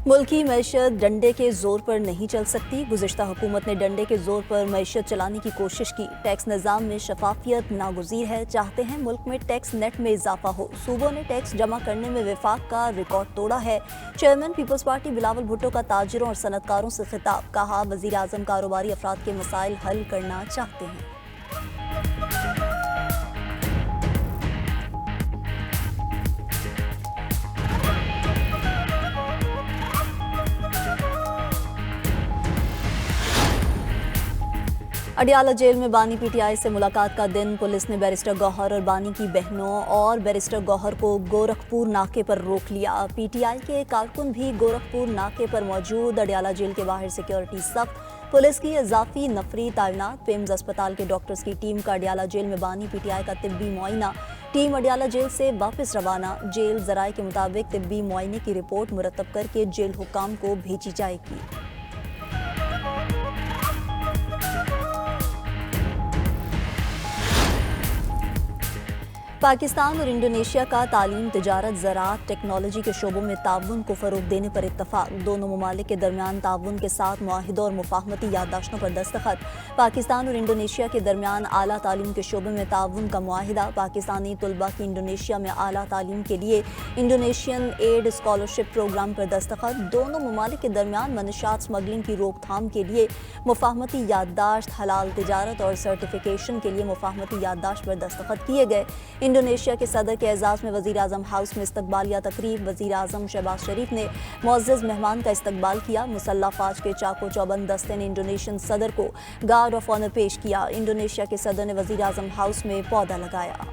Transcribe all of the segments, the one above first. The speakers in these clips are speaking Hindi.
मुल्की मईशत डंडे के जोर पर नहीं चल सकती। गुज़िश्ता हुकूमत ने डंडे के जोर पर मईशत चलाने की कोशिश की। टैक्स निज़ाम में शफाफियत नागुज़ीर है। चाहते हैं मुल्क में टैक्स नेट में इजाफा हो। सूबों ने टैक्स जमा करने में वफाक का रिकॉर्ड तोड़ा है। Chairman Peoples Party Bilawal Bhutto का ताजिरों और सनतकारों से खिताब। कहा, वज़ीर आज़म कारोबारी अफराद के मसाइल हल करना चाहते हैं। अडियाला जेल में बानी पीटीआई से मुलाकात का दिन। पुलिस ने बैरिस्टर गौहर और बानी की बहनों और बैरिस्टर गौहर को गोरखपुर नाके पर रोक लिया। पीटीआई के कारकुन भी गोरखपुर नाके पर मौजूद। अडियाला जेल के बाहर सिक्योरिटी सख्त। पुलिस की इजाफी नफरी तैनात। पेम्स अस्पताल के डॉक्टर्स की टीम का अडियाला जेल में बानी पीटीआई का तिब्बी मुआयना। टीम अडियाला जेल से वापस रवाना। जेल जराये के मुताबिक तिब्बी मुआयने की रिपोर्ट मुरतब करके जेल हुकाम को भेजी जाएगी। पाकिस्तान और इंडोनेशिया का तालीम, तिजारत, ज़राअत, टेक्नोलॉजी के शोबों में ताउन को फ़रोग़ देने पर इत्तफ़ाक़। दोनों ममालिक के दरमियान ताउन के साथ मुआहिदों और मुफ़ाहमती याददाश्तों पर दस्तखत। पाकिस्तान और इंडोनेशिया के दरमियान आला तालीम के शोबे में ताउन का मुआहिदा। पाकिस्तानी तलबा की इंडोनेशिया में आला तालीम के लिए इंडोनेशियन एड स्कॉलरशिप प्रोग्राम पर दस्तखत। दोनों ममालिक के दरमियान मनशात स्मगलिंग की रोकथाम के लिए मुफ़ाहमती याददाश्त, हलाल तिजारत और सर्टिफिकेशन के लिए मुफ़ाहमती याददाश्त पर दस्तखत किए गए। इंडोनेशिया के सदर के एजाज़ में वज़ीर आज़म हाउस में इस्तकबालिया तकरीब। वज़ीर आज़म शहबाज शरीफ ने मुअज़्ज़ज़ मेहमान का इस्तकबाल किया। मुसल्लह फ़ौज के चाको चौबंद दस्ते ने इंडोनेशियन सदर को गार्ड ऑफ ऑनर पेश किया। इंडोनेशिया के सदर ने वज़ीर आज़म हाउस में पौधा लगाया।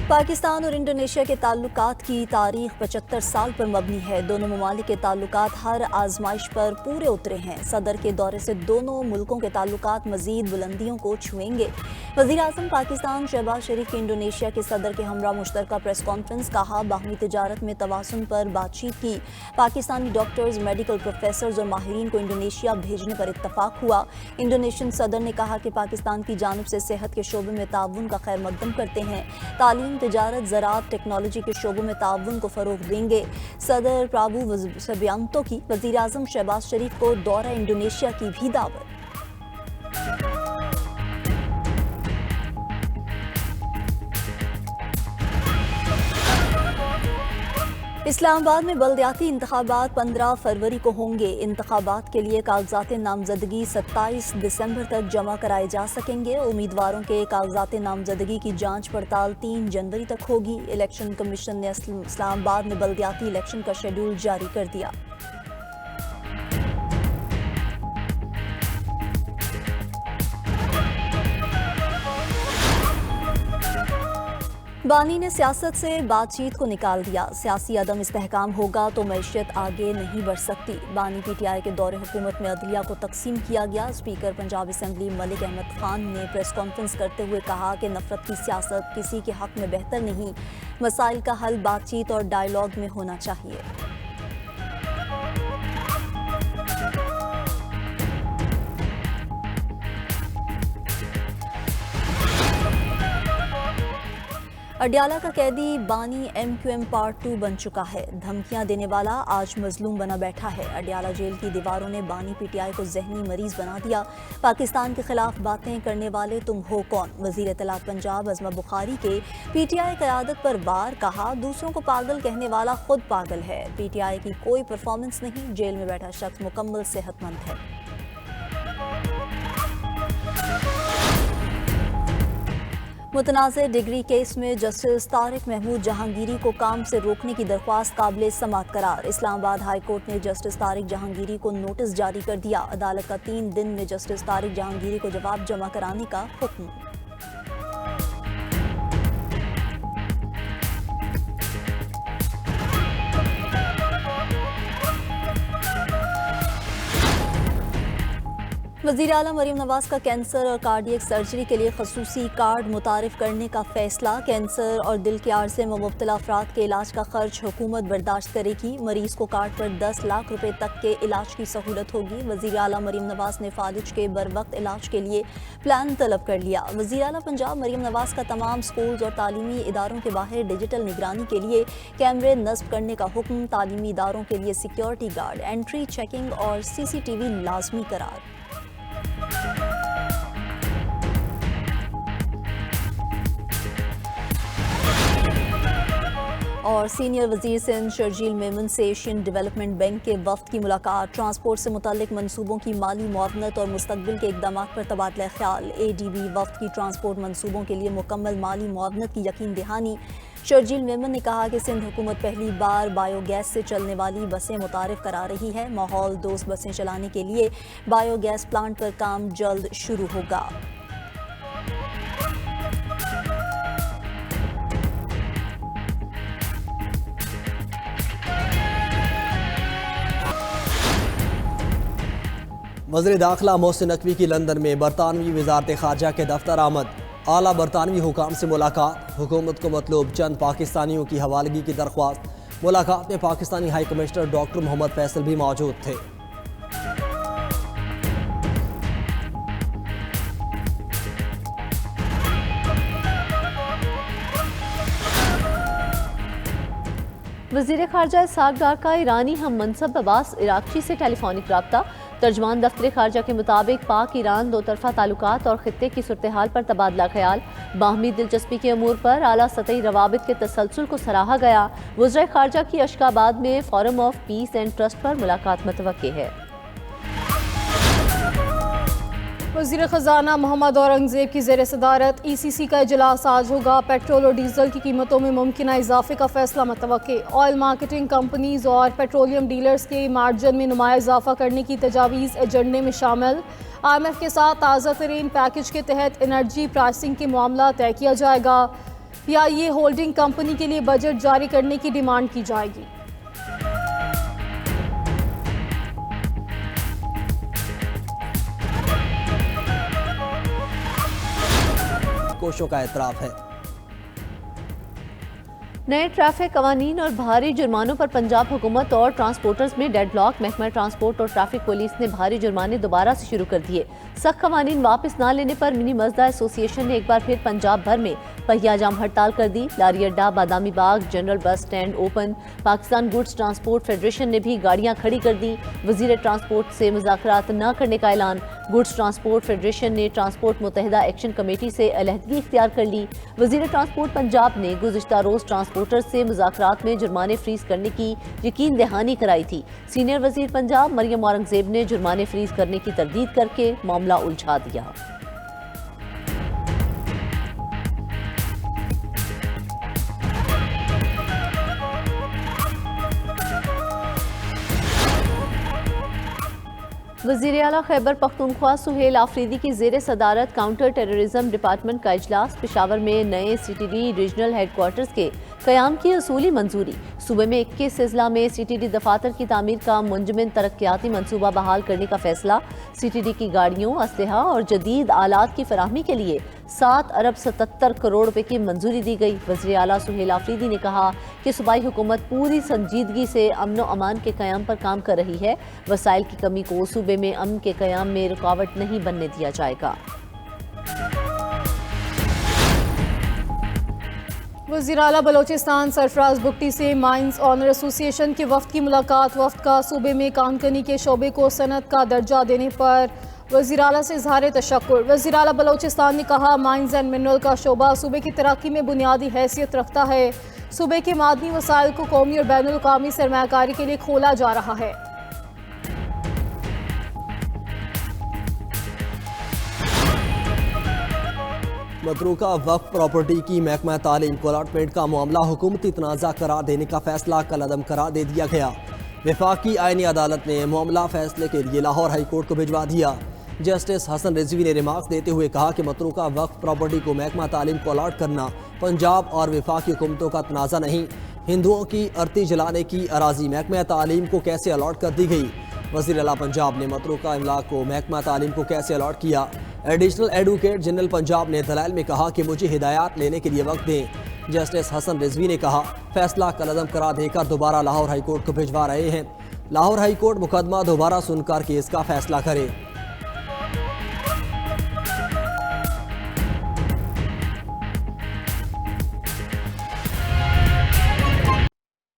पाकिस्तान और इंडोनेशिया के ताल्लुकात की तारीख 75 साल पर मबनी है। दोनों ममालिक के ताल्लुकात हर आजमाइश पर पूरे उतरे हैं। सदर के दौरे से दोनों मुल्कों के ताल्लुकात मजीद बुलंदियों को छुएंगे। वज़ीर आज़म पाकिस्तान शहबाज शरीफ की इंडोनेशिया के सदर के हमरा मुश्तरका प्रेस कॉन्फ्रेंस। कहा, बाहमी तिजारत में तवासुन पर बातचीत की। पाकिस्तानी डॉक्टर्स, मेडिकल प्रोफेसर्स और माहिरीन को इंडोनेशिया भेजने पर इत्तफाक हुआ। इंडोनेशियन सदर ने कहा कि पाकिस्तान की जानिब से सेहत के शोबे में ताउन का खैर मकदम करते हैं। तालीम, तिजारत, ज़राअत, टेक्नोलॉजी के शोबों में ताउन को फ़रोग़ देंगे। सदर प्राबू सबियांतो की वज़ीर आज़म शहबाज शरीफ को दौरा इंडोनेशिया की भी दावत। इस्लामाबाद में बल्दियाती इंतखाबात 15 फरवरी को होंगे। इंतखाबात के लिए कागजात नामजदगी 27 दिसंबर तक जमा कराए जा सकेंगे। उम्मीदवारों के कागजात नामजदगी की जांच पड़ताल 3 जनवरी तक होगी। इलेक्शन कमीशन ने इस्लामाबाद में बल्दियाती इलेक्शन का शेड्यूल जारी कर दिया। बानी ने सियासत से बातचीत को निकाल दिया। सियासी अदम इस्तेहकाम होगा तो मैशियत आगे नहीं बढ़ सकती। बानी पीटीआई के दौरे हुकूमत में अदलिया को तकसीम किया गया। स्पीकर पंजाब असम्बली मलिक अहमद खान ने प्रेस कॉन्फ्रेंस करते हुए कहा कि नफरत की सियासत किसी के हक में बेहतर नहीं। मसाइल का हल बातचीत और डायलॉग में होना चाहिए। अडियाला का कैदी बानी MQM पार्ट 2 बन चुका है। धमकियां देने वाला आज मजलूम बना बैठा है। अडियाला जेल की दीवारों ने बानी पीटीआई को जहनी मरीज बना दिया। पाकिस्तान के खिलाफ बातें करने वाले तुम हो कौन? वजीर इत्तलात पंजाब अज़मा बुखारी के पीटीआई क़यादत पर वार। कहा, दूसरों को पागल कहने वाला खुद पागल है। पीटीआई की कोई परफॉर्मेंस नहीं। जेल में बैठा शख्स मुकम्मल सेहतमंद है। मुतनाज़े डिग्री केस में जस्टिस तारिक महमूद जहांगीरी को काम से रोकने की दरख्वास्त काबिल समाअत करार। इस्लामाबाद हाई कोर्ट ने जस्टिस तारिक जहांगीरी को नोटिस जारी कर दिया। अदालत का 3 दिन में जस्टिस तारिक जहांगीरी को जवाब जमा कराने का हुक्म। वज़ीर आला मरीम नवाज का कैंसर और कार्डियक सर्जरी के लिए खसूसी कार्ड मुतारिफ करने का फैसला। कैंसर और दिल के आर्जे में मुब्तला अफराद के इलाज का खर्च हुकूमत बर्दाश्त करेगी। मरीज को कार्ड पर 10 लाख रुपए तक के इलाज की सहूलत होगी। वज़ीर आला मरीम नवाज ने फालिज के बर वक्त इलाज के लिए प्लान तलब कर लिया। वज़ीर आला पंजाब मरीम नवाज का तमाम स्कूल्स और तालीमी इदारों के बाहर डिजिटल निगरानी के लिए कैमरे नस्ब करने का हुक्म। तालीमी इदारों के लिए सिक्योरिटी गार्ड, एंट्री चेकिंग और CCTV लाजमी करार। और सीनियर वजीर सिंध शर्जील मेमन से एशियन डेवलपमेंट बैंक के वफ्द की मुलाकात। ट्रांसपोर्ट से मुतल्लिक मनसूबों की माली मुआवनत और मुस्तकबिल के इक़दाम पर तबादला ख्याल। ADB वफ्द की ट्रांसपोर्ट मनसूबों के लिए मुकम्मल माली मुआवनत की यकीन दहानी। शर्जील मेमन ने कहा कि सिंध हुकूमत पहली बार बायोगैस से चलने वाली बसें मुतारिफ करा रही है। माहौल दोस्त बसें चलाने के लिए बायोगैस प्लांट पर काम जल्द शुरू होगा। वज़ीर दाखिला मोहसिन नकवी की लंदन में बरतानवी वज़ारत ख़ारजा के दफ्तर आमद। आला बरतानवी हुकाम से मुलाकात। हुकूमत को मतलूब चंद पाकिस्तानियों की हवालगी की दरख्वास्त। मुलाकात में Pakistani high commissioner doctor Mohammad Faisal भी मौजूद थे। वज़ीर ख़ारजा इसहाक़ डार का ईरानी हम मनसब अब्बास इराक़ची से टेलीफोनिक रब्ता। तर्जमान दफ्तर ख़ारजा के मुताबिक पाक ईरान दो तरफ़ा ताल्लुकात और ख़ित्ते की सूरत हाल पर तबादला ख्याल। बाहमी दिलचस्पी के अमूर पर आला सतही रवाबित के तसलसल को सराहा गया। वज़ीर ख़ारजा की अशकाबाद में forum of peace and trust पर मुलाकात मुतवक्की है। वज़ीर ख़जाना मोहम्मद औरंगज़ेब की ज़ेर सदारत ECC का इजलास आज होगा। पेट्रोल और डीजल की कीमतों में मुमकिन इजाफे का फैसला मुतवक्के। ऑयल मार्केटिंग कंपनीज और पेट्रोलियम डीलर्स के मार्जिन में नुमाया इजाफा करने की तजावीज़ एजेंडे में शामिल। IMF के साथ ताज़ा तरीन पैकेज के तहत एनर्जी प्राइसिंग के मामला तय किया जाएगा। PIA होल्डिंग कंपनी के लिए बजट जारी करने की डिमांड की जाएगी। कोशों का एतराफ़ है। नए ट्रैफिक कवानीन और भारी जुर्मानों पर पंजाब हुकूमत और ट्रांसपोर्टर्स में डेडलॉक। महकमा ट्रांसपोर्ट और ट्रैफिक पुलिस ने भारी जुर्माने दोबारा से शुरू कर दिए। सख्त कवानीन वापस ना लेने पर मिनी मजदा एसोसिएशन ने एक बार फिर पंजाब भर में पहिया जाम हड़ताल कर दी। Lari Adda, Badami Bagh, general bus stand open. Pakistan goods transport federation ने भी गाड़ियां खड़ी कर दी। वजीर ट्रांसपोर्ट से मुज़ाकरात न करने का ऐलान। गुड्स ट्रांसपोर्ट फेडरेशन ने ट्रांसपोर्ट मुत्तहिदा एक्शन कमेटी से अलहदगी इख्तियार कर ली। वजीर ट्रांसपोर्ट पंजाब ने गुज़िश्ता रोज़ ट्रांसपोर्टर से मुज़ाकरात में जुर्माने फ्रीज करने की यकीन दहानी कराई थी। सीनियर वजीर पंजाब मरियम औरंगज़ेब ने जुर्माने फ्रीज करने की तरदीद करके मामला उलझा दिया। वज़ीर आला खैबर पख्तूनख्वा सुहेल आफरीदी की ज़ेर सदारत काउंटर टेररिज्म डिपार्टमेंट का इजलास। पेशावर में नए CTD रीजनल हेडक्वार्टर्स के क़याम की असूली मंजूरी। सूबे में 21 अजला में CTD दफातर की तामीर का मुंजमन तरक्याती मनसूबा बहाल करने का फैसला। CTD की गाड़ियों, असलहा और जदीद आलात की फराहमी के लिए 7 अरब 77 करोड़ रुपए की मंजूरी दी गई। वज़ीर आला सुहेल आफरीदी ने कहा कि सूबाई हुकूमत पूरी संजीदगी से अमन व अमान के क़याम पर काम कर रही है। वसाइल की कमी को सूबे में अमन के क़याम में रुकावट नहीं बनने दिया जाएगा। वज़ीर आला बलोचिस्तान सरफराज बुगटी से माइंस ऑनर एसोसिएशन के वफ्द की मुलाकात। वफ्द का सूबे में कानकनी के शोबे को सनत का दर्जा देने पर वज़ीर आला से इज़हार तशक्कुर। वज़ीर आला बलोचिस्तान ने कहा माइंस एंड मिनरल का शोबा सूबे की तरक्की में बुनियादी हैसियत रखता है। सूबे के मादनी वसाइल को कौमी और बैनुल अक़वामी सरमायाकारी के लिए खोला जा रहा है। मतरूका वक्फ प्रॉपर्टी की महकमा तालीम को अलॉटमेंट का मामला हुकूमती तनाज़ा करार देने का फैसला कल अदम करार दे दिया गया। वफाकी आईनी अदालत ने मामला फैसले के लिए लाहौर हाई कोर्ट को भिजवा दिया। जस्टिस हसन रिजवी ने रिमार्क्स देते हुए कहा कि मतरूका वक्फ प्रॉपर्टी को महकमा तालीम को अलॉट करना पंजाब और वफाकी हुकूमतों का तनाज़ा नहीं। हिंदुओं की अर्थी जलाने की अराजी महकमा तालीम को कैसे अलॉट कर दी गई? वज़ीर आला पंजाब ने मतरूका इमला को महकमा तालीम को कैसे अलॉट किया। एडिशनल एडवोकेट जनरल पंजाब ने दलाइल में कहा कि मुझे हिदायत लेने के लिए वक्त दें। जस्टिस हसन रिजवी ने कहा फैसला कलअदम करार देकर दोबारा लाहौर हाई कोर्ट को भिजवा रहे हैं। लाहौर हाई कोर्ट मुकदमा दोबारा सुनकर केस का फैसला करे।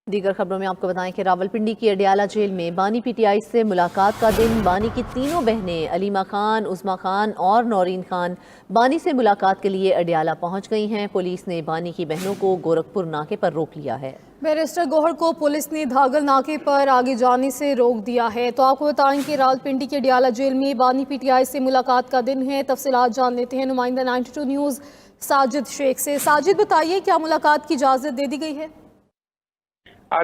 दीगर खबरों में आपको बताएं कि रावलपिंडी की अडियाला जेल में बानी पीटीआई से मुलाकात का दिन। बानी की तीनों बहनें अलीमा खान, उस्मा खान और नौरीन खान बानी से मुलाकात के लिए अडियाला पहुंच गई हैं। पुलिस ने बानी की बहनों को गोरखपुर नाके पर रोक लिया है। बैरिस्टर गौहर को पुलिस ने धागल नाके पर आगे जाने से रोक दिया है। तो आपको बताएं कि रावलपिंडी के अडियाला जेल में बानी पीटीआई से मुलाकात का दिन है। तफसीलात जान लेते हैं नुमाइंदा 92 न्यूज़ साजिद शेख से। साजिद, बताइए क्या मुलाकात की इजाज़त दे दी गई है?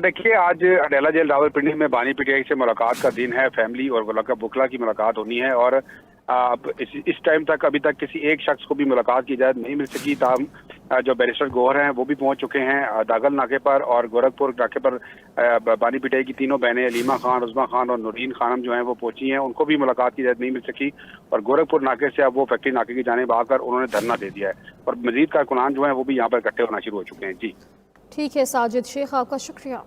देखिए, आज अडेला जेल रावलपिंडी में बानी पीटीआई से मुलाकात का दिन है। फैमिली और बुकला की मुलाकात होनी है और इस टाइम तक अभी तक किसी एक शख्स को भी मुलाकात की इजाज़त नहीं मिल सकी। ताहम जो बैरिस्टर गौहर हैं वो भी पहुंच चुके हैं दागल नाके पर और गोरखपुर नाके पर। बानी पीटीआई की तीनों बहनें अलीमा खान, उस्मा खान और नूरीन खानम जो हैं वो पहुंची हैं। उनको भी मुलाकात की इजाज़त नहीं मिल सकी और गोरखपुर नाके से अब वो फैक्ट्री नाके की जानिब आकर उन्होंने धरना दे दिया है और मजीद कारकुनान जो हैं वो भी यहाँ पर इकट्ठे होना शुरू हो चुके हैं। जी ठीक है साजिद शेख, आपका शुक्रिया।